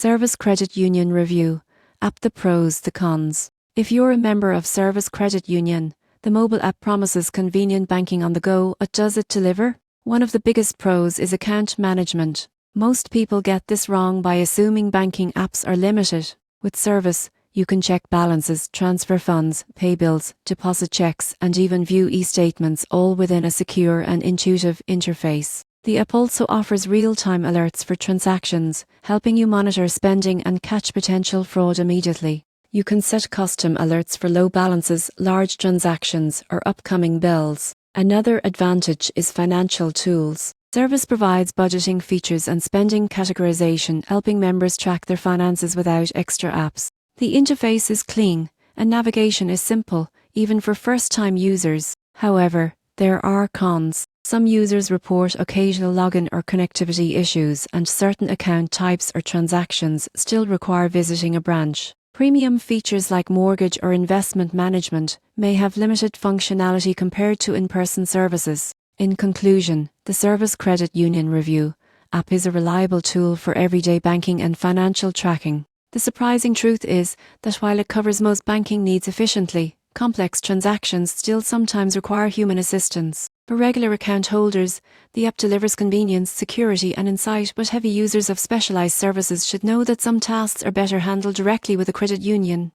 Servus Credit Union Review. App: the pros, the cons. If you're a member of Servus Credit Union, the mobile app promises convenient banking on the go, but does it deliver? One of the biggest pros is account management. Most people get this wrong by assuming banking apps are limited. With Servus, you can check balances, transfer funds, pay bills, deposit checks, and even view e-statements, all within a secure and intuitive interface. The app also offers real-time alerts for transactions, helping you monitor spending and catch potential fraud immediately. You can set custom alerts for low balances, large transactions, or upcoming bills. Another advantage is financial tools. Servus provides budgeting features and spending categorization, helping members track their finances without extra apps. The interface is clean, and navigation is simple, even for first-time users. However, there are cons. Some users report occasional login or connectivity issues, and certain account types or transactions still require visiting a branch. Premium features like mortgage or investment management may have limited functionality compared to in-person services. In conclusion, the Servus Credit Union Review app is a reliable tool for everyday banking and financial tracking. The surprising truth is that while it covers most banking needs efficiently, complex transactions still sometimes require human assistance. For regular account holders, the app delivers convenience, security, and insight, but heavy users of specialized services should know that some tasks are better handled directly with a credit union.